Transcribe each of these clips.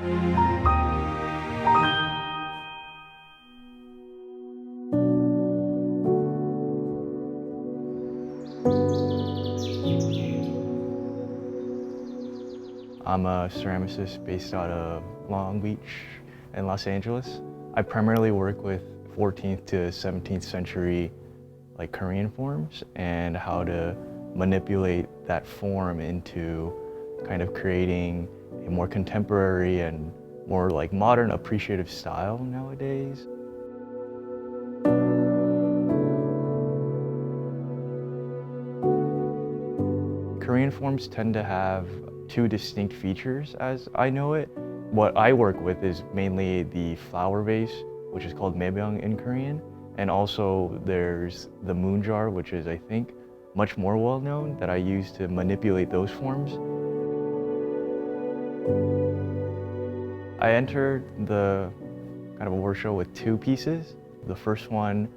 I'm a ceramicist based out of Long Beach in Los Angeles. I primarily work with 14th to 17th century Korean forms and how to manipulate that form into kind of creating a more contemporary and more modern appreciative style nowadays. Korean forms tend to have two distinct features as I know it. What I work with is mainly the flower vase, which is called maebyeong in Korean, and also there's the moon jar, which is, I think, much more well known, that I use to manipulate those forms. I entered the kind of award show with two pieces. The first one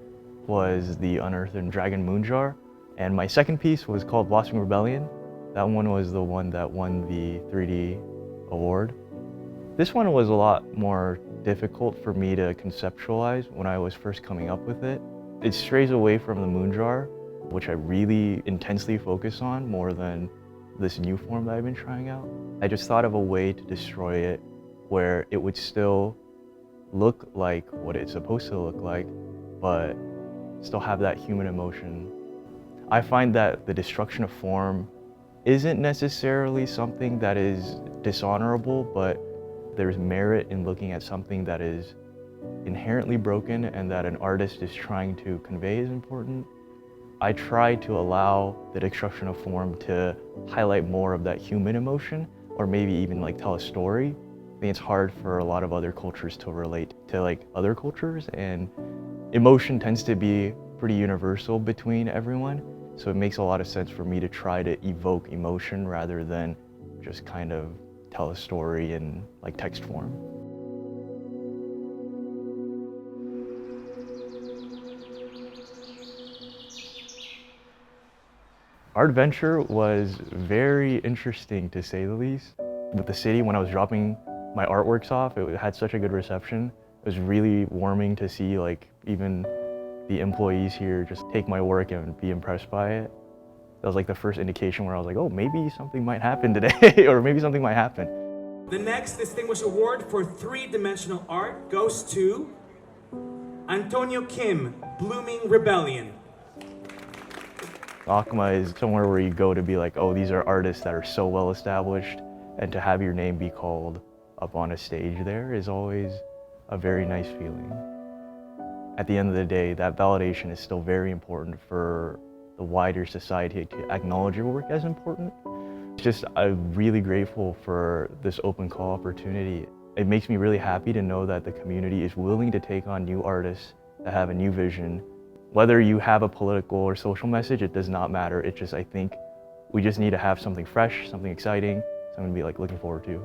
was the Unearthed Dragon Moon Jar, and my second piece was called Blossoming Rebellion. That one was the one that won the 3D award. This one was a lot more difficult for me to conceptualize when I was first coming up with it. It strays away from the moon jar, which I really intensely focus on more than this new form that I've been trying out. I just thought of a way to destroy it where it would still look like what it's supposed to look like, but still have that human emotion. I find that the destruction of form isn't necessarily something that is dishonorable, but there's merit in looking at something that is inherently broken and that an artist is trying to convey is important. I try to allow the destruction of form to highlight more of that human emotion, or maybe even tell a story. I think it's hard for a lot of other cultures to relate to other cultures, and emotion tends to be pretty universal between everyone. So it makes a lot of sense for me to try to evoke emotion rather than just kind of tell a story in text form. ARTventure was very interesting, to say the least. With the city, when I was dropping my artworks off, it had such a good reception. It was really warming to see even the employees here just take my work and be impressed by it. That was the first indication where I was like, oh, maybe something might happen today, or maybe something might happen. The next distinguished award for three-dimensional art goes to Antonio Kim, Blooming Rebellion. ACMA is somewhere where you go to be oh, these are artists that are so well established, and to have your name be called up on a stage there is always a very nice feeling. At the end of the day, that validation is still very important for the wider society to acknowledge your work as important. I'm really grateful for this open call opportunity. It makes me really happy to know that the community is willing to take on new artists that have a new vision. Whether you have a political or social message, it does not matter. I think we just need to have something fresh, something exciting, something to be looking forward to.